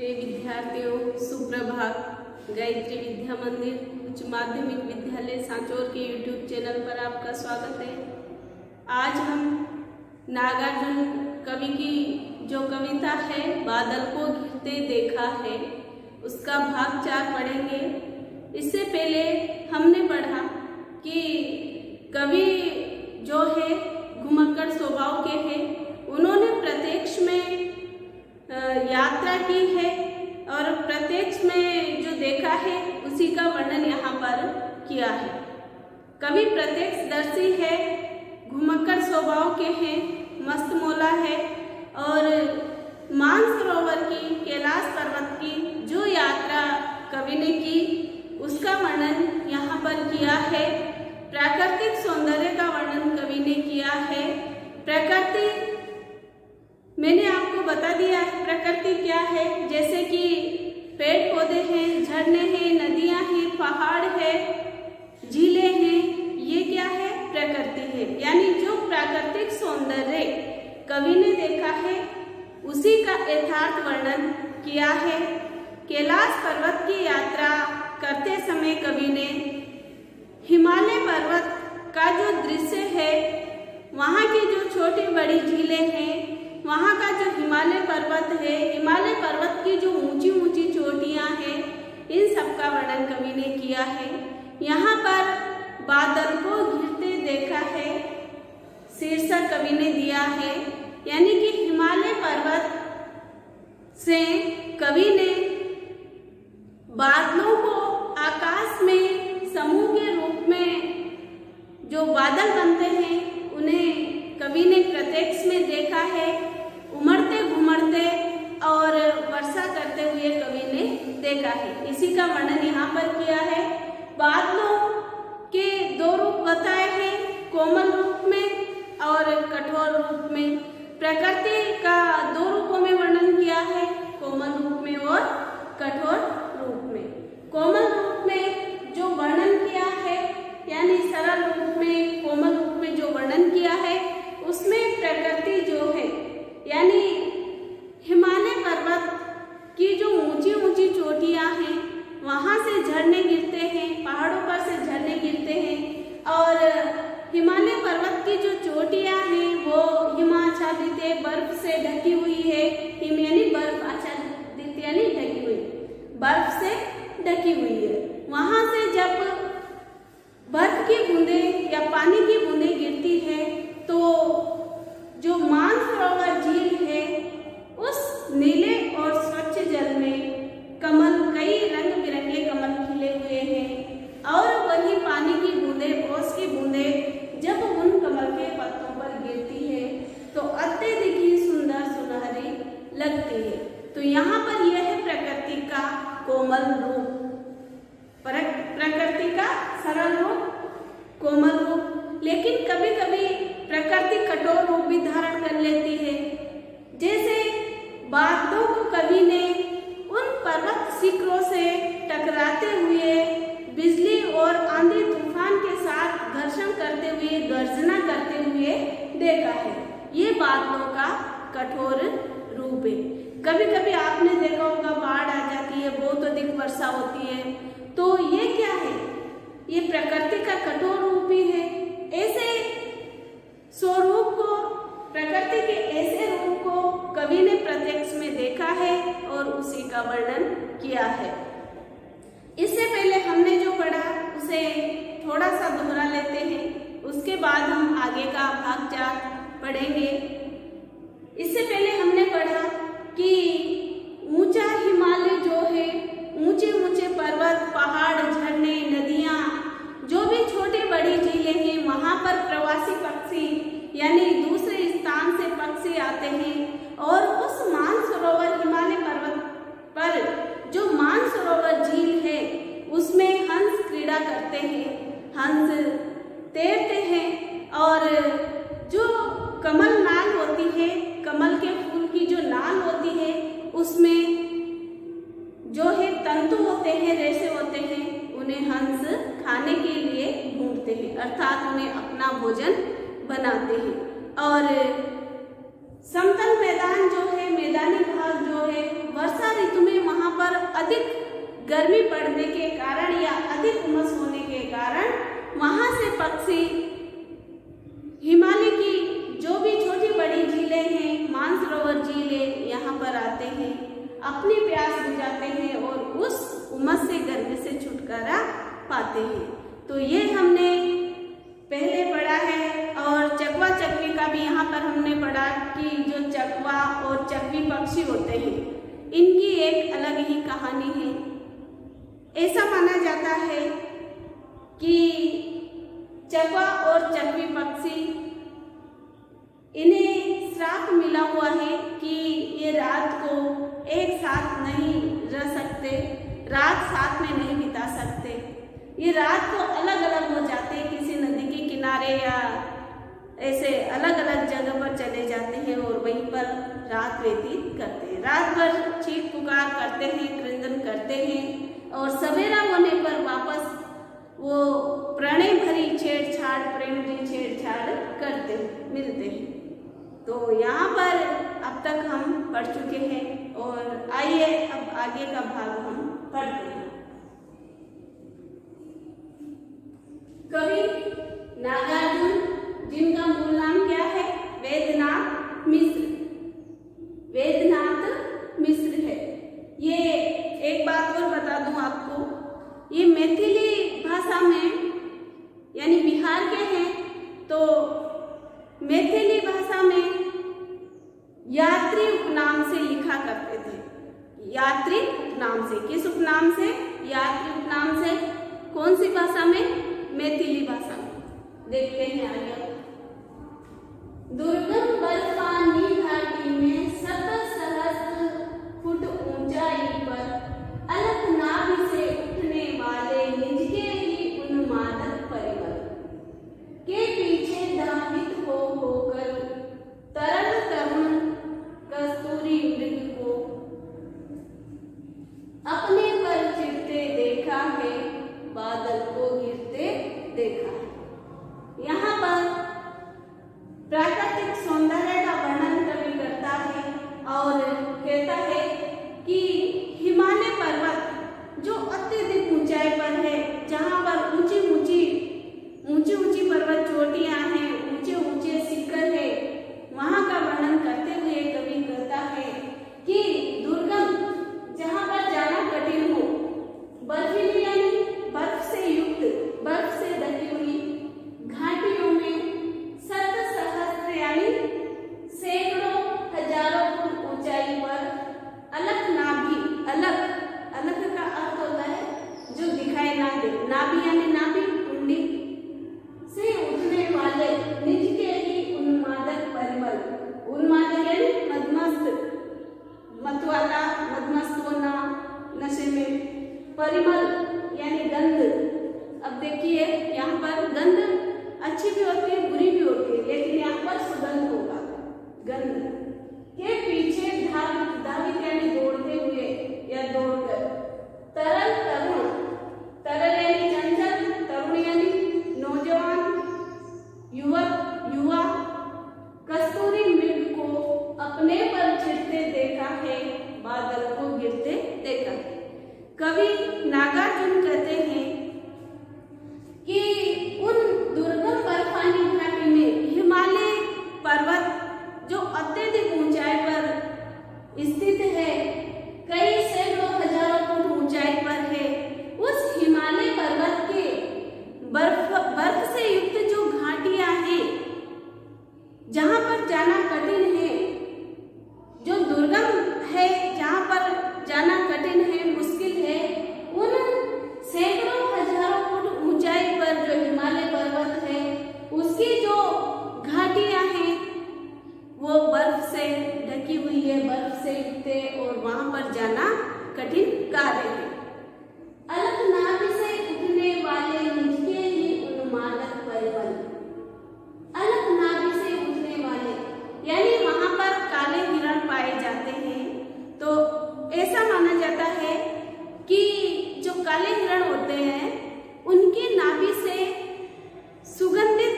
प्रिय विद्यार्थियों, सुप्रभात। गायत्री विद्या मंदिर उच्च माध्यमिक विद्यालय सांचौर के यूट्यूब चैनल पर आपका स्वागत है। आज हम नागार्जुन कवि की जो कविता है बादल को घिरते देखा है उसका भाग 4 पढ़ेंगे। इससे पहले हमने पढ़ा कि कवि जो है घुमक्कड़ स्वभाव के हैं, उन्होंने प्रत्यक्ष में यात्रा की है और प्रत्यक्ष में जो देखा है उसी का वर्णन यहाँ पर किया है। कवि प्रत्यक्षदर्शी है, घुमक्कड़ स्वभाव के हैं, मस्त मौला है और मानसरोवर की, कैलाश पर्वत की जो यात्रा कवि ने की उसका वर्णन यहाँ पर किया है। प्राकृतिक सौंदर्य का वर्णन कवि ने किया है। प्रकृति मैंने आपको बता दिया है प्रकृति क्या है, जैसे कि पेड़ पौधे हैं, झरने हैं, नदियां हैं, पहाड़ है, झीलें हैं, ये क्या है? प्रकृति है। यानी जो प्राकृतिक सौंदर्य कवि ने देखा है उसी का यथार्थ वर्णन किया है। कैलाश पर्वत की यात्रा करते समय कवि ने हिमालय पर्वत का जो दृश्य है, वहाँ की जो छोटी बड़ी झीलें हैं, वहाँ का जो हिमालय पर्वत है, हिमालय पर्वत की जो ऊंची ऊंची चोटियाँ हैं, इन सब का वर्णन कवि ने किया है। यहाँ पर बादल को घिरते देखा है शीर्षक कवि ने दिया है। यानी कि हिमालय पर्वत से कवि ने बादलों को आकाश में समूह के रूप में जो बादल बनते हैं उन्हें कवि ने प्रत्यक्ष में देखा है, उमड़ते घुमड़ते और वर्षा करते हुए कवि ने देखा है। इसी का वर्णन यहाँ पर किया है। बादलों के 2 रूप बताए हैं, कोमल रूप में और कठोर रूप में। प्रकृति का 2 रूपों में वर्णन किया है, कोमल रूप में और कठोर रूप में। कोमल रूप में जो वर्णन किया है, यानी सरल रूप में, कोमल रूप में जो वर्णन किया है उसमें प्रकृति जो है, यानी हिमालय पर्वत की जो ऊंची ऊंची चोटियां हैं, वहां से झरने गिरते हैं, पहाड़ों पर से झरने गिरते हैं और हिमालय पर्वत की जो चोटियां हैं वो हिमाच्छादित बर्फ से ढकी हुई है। हिम यानी बर्फ, आच्छादित यानी ढकी हुई, बर्फ से ढकी हुई है। वहां से जब बर्फ की बूंदें या पानी की बूंदें गिरती है तो जो मानसरोवर झील है उस नीले और स्वच्छ जल में कमल, कई रंग बिरंगे कमल खिले हुए हैं और वही पानी की बूंदें, ओस की बूंदें जब उन कमल के पत्तों पर गिरती है तो अत्यधिक ही सुंदर सुनहरी लगती है। तो यहाँ पर यह है प्रकृति का कोमल रूप, प्रकृति का सरल रूप, कोमल रूप। लेकिन कभी कभी प्रकृति कठोर रूप भी धारण कर लेती है। जैसे बादलों को कवि ने उन पर्वत शिखरों से टकराते हुए बिजली और आंधी तूफान के साथ घर्षण करते हुए, गर्जना करते हुए देखा है। ये बादलों का कठोर रूप है। कभी कभी आपने देखा होगा बाढ़ आ जाती है, बहुत अधिक वर्षा होती है, तो ये क्या है? ये प्रकृति का कठोर रूप ही है। ऐसे स्वरूप को, प्रकृति के ऐसे रूप को कवि ने प्रत्यक्ष में देखा है और उसी का वर्णन किया है। इससे पहले हमने जो पढ़ा उसे थोड़ा सा दोहरा लेते हैं, उसके बाद हम आगे का भाग 4 पढ़ेंगे। इससे पहले हमने पढ़ा कि ऊंचा हिमालय जो है, ऊंचे ऊंचे पर्वत, पहाड़, झरने, नदियां, जो भी छोटी बड़ी झीलें हैं, वहां पर प्रवासी पक्षी यानी दूसरे स्थान से पक्षी आते हैं और उस मानसरोवर हिमालय पर्वत पर जो मानसरोवर झील है उसमें हंस क्रीड़ा करते हैं, हंस तैरते हैं और जो कमल नाल होती है, कमल के फूल की जो नाल होती है उसमें जो है तंतु होते हैं, रेशे होते हैं, उन्हें हंस खाने के लिए ढूंढते हैं, अर्थात उन्हें अपना भोजन बनाते हैं। और समतल मैदान जो है, मैदानी भाग जो है, वर्षा ऋतु में वहां पर अधिक गर्मी पड़ने के कारण या अधिक उमस होने के कारण वहां से पक्षी हिमालय की जो भी छोटी बड़ी झीलें हैं, मानसरोवर झीलें, यहाँ पर आते हैं, अपनी प्यास बुझाते हैं और उस उमस से, गर्मी से छुटकारा पाते हैं। तो ये हमने पहले पढ़ा है। और चकवा चकवी का भी यहाँ पर हमने पढ़ा कि जो चकवा और चकवी पक्षी होते हैं, इनकी एक अलग ही कहानी है। ऐसा माना जाता है कि चकवा और चकवी पक्षी, इन्हें श्राप मिला हुआ है कि ये रात को एक साथ नहीं रह सकते, रात साथ में नहीं बिता सकते। ये रात को अलग अलग हो जाते हैं, किसी नदी के किनारे या ऐसे अलग अलग जगह पर चले जाते हैं और वहीं पर रात व्यतीत करते हैं। रात भर चीख पुकार करते हैं, क्रंदन करते हैं और सवेरा होने पर वापस वो प्रणय भरी छेड़छाड़, प्रेम भरी छेड़छाड़ करते मिलते हैं। तो यहाँ पर अब तक हम पढ़ चुके हैं और आइए अब आगे का भाग हम पढ़ते हैं। कवि नागार्जुन, जिनका मूल नाम क्या है? वेदनाथ मिश्र। वेदनाथ मिश्र है। ये एक बात और बता दूं आपको, ये मैथिली भाषा में यानी बिहार के हैं, तो मैथिली भाषा में यात्री उपनाम से लिखा करते थे। यात्री उपनाम से, किस उपनाम से? यात्री उपनाम से। कौन सी भाषा में? मैथिली भाषा में। देखते हैं आगे। दुर्गम बर्फानी घाटी में 70 सहस्त्र फुट ऊंचाई पर अलग नाभि से उठने वाले निज के ही उन्मादक परिमल के पीछे धावित होकर तरल तरुण कस्तूरी मृग को अपने पर चिरते देखा है, बादल को गिरते देखा है। यहाँ पर प्राकृतिक सौंदर्य का वर्णन कवि करता है और कहता है कि हिमालय पर्वत जो अत्यधिक ऊंचाई पर है, जहाँ पर ऊंची ऊंची पर्वत चोटियां हैं, ऊंचे ऊंचे शिखर है, वहां का वर्णन करते हुए कवि कहता है कि दुर्गम, जहाँ पर जाना कठिन हो, बर्फीली यानी बर्फ से युक्त, बर्फ से ढकी हुई घाटियों में 70 सहस्त्र यानी सैकड़ों हजारों फुट ऊंचाई पर अलग नाभि, अलग का अर्थ होता है जो दिखाई ना दे, नाभि यानी नाभि कुंडी से उठने वाले निज के ही उन्मादक परिमल। उन्मादक यानी मदमस्त, मतवाला, मदमस्त होना, नशे में। परिमल यानी गंध। अब देखिए यहाँ पर गंध अच्छी भी होती है, बुरी भी होती है, लेकिन यहाँ पर सुगंध होगा, गंध के पीछे धावित यानी दौड़ते हुए या दौड़कर, तरल तरुण, तरल यानी चंचल, तरुण यानी नौजवान, युवक, युवा, कस्तूरी मृग को अपने पर चिरते देखा है, बादल को गिरते देखा है। कवि नागार्जुन कहते हैं कि उन दुर्गम बर्फानी घाटी में हिमालय पर्वत जो अत्यधिक ऊंचाई पर स्थित है, कई सैकड़ों हजारों फुट ऊंचाई पर है, उस हिमालय पर्वत के बर्फ से युक्त जो घाटियां हैं, जहां पर जाना कठिन है, जो दुर्गम है, जहां पर जाना कठिन है, मुश्किल है, उन सैकड़ों हजारों फुट ऊंचाई पर जो हिमालय पर्वत है, उसकी जो घाटियां हैं वो बर्फ से ढकी हुई है, बर्फ से युक्त है और वहां पर जाना कठिन कार्य है। अलग नाभि से उठने वाले निज के ही उन्मादक परिमल। अलग नाभि से उठने वाले यानी वहां पर काले हिरण पाए जाते हैं। तो ऐसा माना जाता है कि जो काले हिरण होते हैं, उनकी नाभि से सुगंधित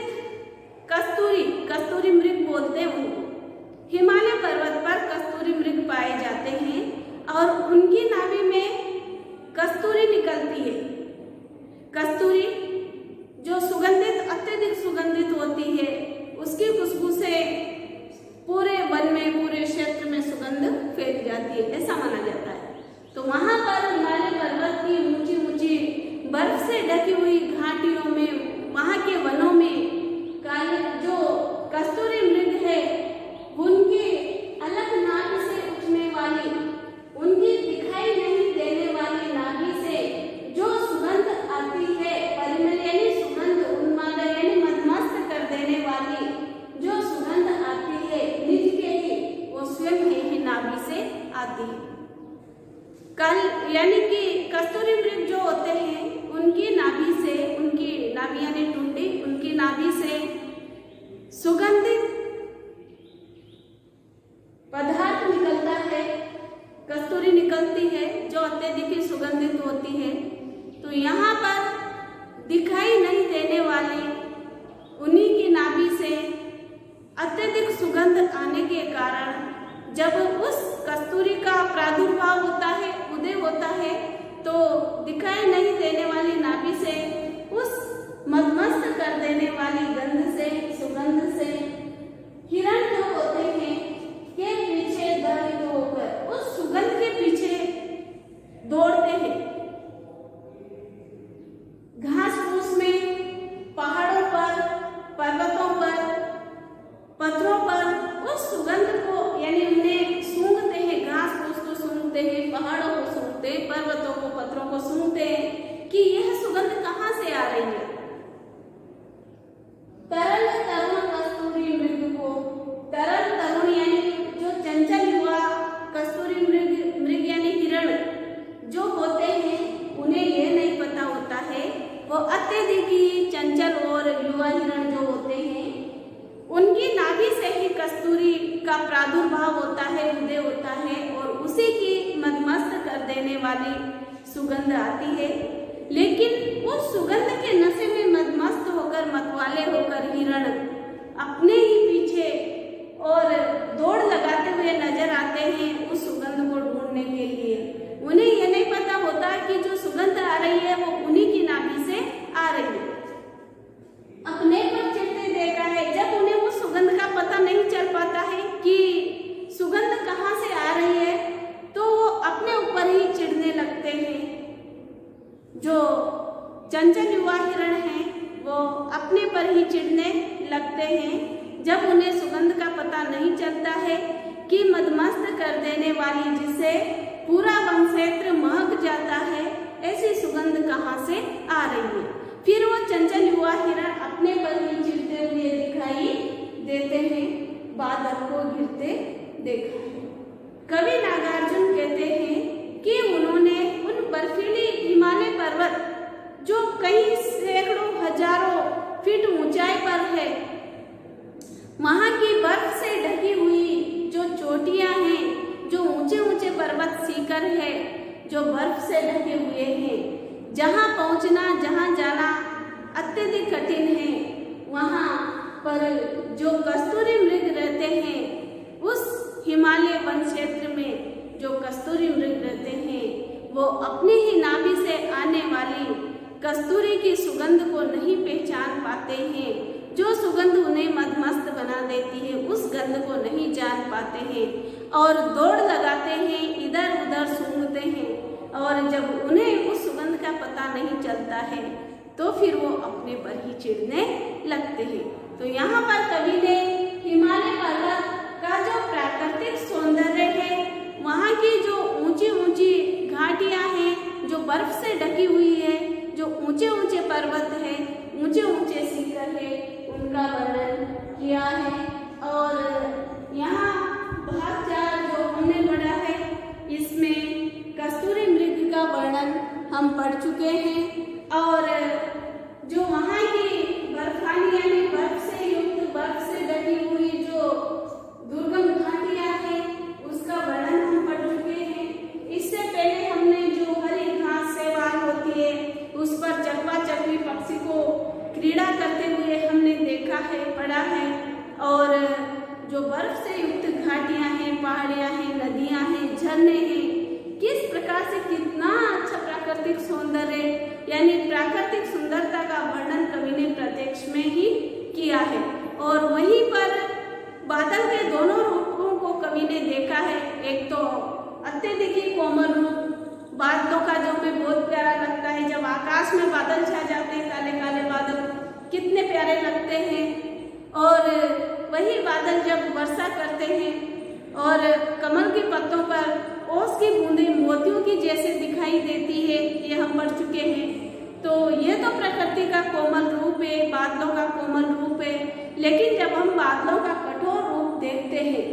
कस्तूरी मृग बोलते हैं उनको, हिमालय सुगंधित पदार्थ निकलता है, कस्तूरी निकलती है जो अत्यधिक सुगंधित होती है। तो यहाँ पर दिखाई नहीं देने वाली उन्हीं की नाभि से अत्यधिक सुगंध आने के कारण जब उस कस्तूरी का प्रादुर्भाव होता है, उदय होता है, तो दिखाई नहीं देने वाली नाभि से उस मदमस्त कर देने वाली गंध से, सुगंध से हिरण जो होते हैं के पीछे दौड़ते होकर उस सुगंध के पीछे दौड़ते हैं। घास फूस में, पहाड़ों पर, पर्वतों पर, पत्थरों पर उस सुगंध को यानी उन्हें सूंघते हैं, घास फूस को सूंघते हैं, पहाड़ों को सूंघते हैं, पर्वतों को, पत्थरों को सूंघते हैं कि यह सुगंध कहाँ से आ रही है। तरल तरुण कस्तूरी मृग को, तरल तरुण यानी जो चंचल युवा कस्तूरी मृग यानी हिरण जो होते हैं, उन्हें यह नहीं पता होता है वो अत्यधिक ही चंचल और युवा हिरण जो होते हैं उनकी नाभि से ही कस्तूरी का प्रादुर्भाव होता है, उदय होता है और उसी की मदमस्त कर देने वाली सुगंध आती है। लेकिन उस सुगंध के नशे में मदमस्त होकर, मतवाले होकर हिरण अपने ही पीछे और दौड़ लगाते हुए नजर आते हैं उस सुगंध को ढूंढने के लिए। उन्हें यह नहीं पता होता कि जो सुगंध आ रही है वो उन्हीं की नाभि से आ रही है। अपने पर चिढ़ते देखा है, जब उन्हें वो सुगंध का पता नहीं चल पाता है कि सुगंध कहाँ से आ रही है, तो वो अपने ऊपर ही चिढ़ने लगते हैं। जो चंचल युवा हिरण हैं वो अपने पर ही चिढ़ने लगते हैं जब उन्हें सुगंध का पता नहीं चलता है कि मदमस्त कर देने वाली, जिससे पूरा वन क्षेत्र महक जाता है, ऐसी सुगंध कहाँ से आ रही है। फिर वो चंचल युवा हिरण अपने पर ही चिढ़ते हुए दिखाई देते हैं, बादल को गिरते देखा है। कवि नागार्जुन कहते हैं कि उन्होंने उन बर्फीली हिमालय पर्वत जो कई सैकड़ों हजारों फीट ऊंचाई पर है, वहां की बर्फ से ढकी हुई जो चोटियां हैं, जो ऊंचे ऊंचे पर्वत शिखर है जो बर्फ से ढके हुए हैं, जहां पहुंचना, जहां जाना अत्यधिक कठिन है, वहां पर जो कस्तूरी मृग रहते हैं, उस हिमालय वन क्षेत्र में जो कस्तूरी मृग रहते हैं, वो अपनी ही नाभि से आने वाली कस्तूरी की सुगंध को नहीं पहचान पाते हैं। जो सुगंध उन्हें मदमस्त बना देती है, उस गंध को नहीं जान पाते हैं और दौड़ लगाते हैं, इधर उधर सूंघते हैं और जब उन्हें उस सुगंध का पता नहीं चलता है तो फिर वो अपने पर ही चिढ़ने लगते हैं। तो यहाँ पर कवि ने हिमालय पर्वत का जो प्राकृतिक सौंदर्य है, वहाँ की जो ऊंची ऊंची घाटियाँ हैं, जो बर्फ से ढकी हुई है, जो ऊंचे ऊंचे पर्वत है, ऊंचे ऊंचे शिखर है, उनका वर्णन किया है। और यहाँ भाग 4 जो हमने पढ़ा है, इसमें कस्तूरी मृग का वर्णन हम पढ़ चुके हैं और जो वहाँ की बर्फानी यानी बर्फ से युक्त, बर्फ से ढकी हुई जो दुर्गम घाटियाँ हैं, उसका वर्णन हम पढ़ चुके हैं। इससे पहले हमने जो हरी घास शैवाल होती है, उस पर चकवा चकवी पक्षी को क्रीड़ा करते हुए हमने देखा है, पढ़ा है। और जो बर्फ से युक्त घाटियां हैं, पहाड़ियां हैं, नदियां हैं, झरने हैं, किस प्रकार से कितना अच्छा प्राकृतिक सौंदर्य यानी प्राकृतिक सुंदरता का वर्णन कवि ने प्रत्यक्ष में ही किया है। और वहीं पर बादल के दोनों रूपों को कवि ने देखा है। एक तो अत्यधिक ही कोमल रूप बादलों का जो हमें बहुत प्यारा लगता है, जब आकाश में बादल छा जाते हैं, काले काले बादल कितने प्यारे लगते हैं। और वही बादल जब वर्षा करते हैं और कमल के पत्तों पर ओस की बूंदें मोतियों की जैसे दिखाई देती है, ये हम पढ़ चुके हैं। तो ये तो प्रकृति का कोमल रूप है, बादलों का कोमल रूप है। लेकिन जब हम बादलों का कठोर रूप देखते हैं,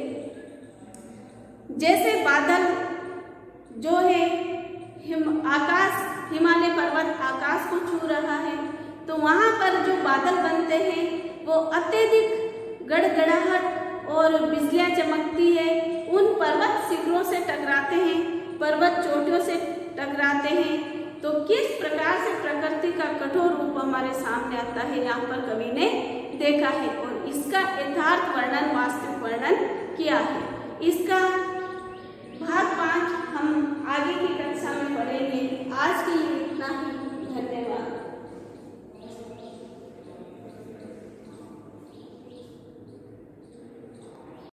जैसे बादल जो है आकाश, हिमालय पर्वत आकाश को छू रहा है, तो वहां पर जो बादल बनते हैं वो अत्यधिक गड़गड़ाहट और बिजलियां चमकती है, उन पर्वत शिखरों से टकराते हैं, पर्वत चोटियों से टकराते हैं, तो किस प्रकार से प्रकृति का कठोर रूप हमारे सामने आता है, यहाँ पर कवि ने देखा है और इसका यथार्थ वर्णन, वास्तविक वर्णन किया है। इसका भाग 5 हम आगे की कक्षा में पढ़ेंगे। आज की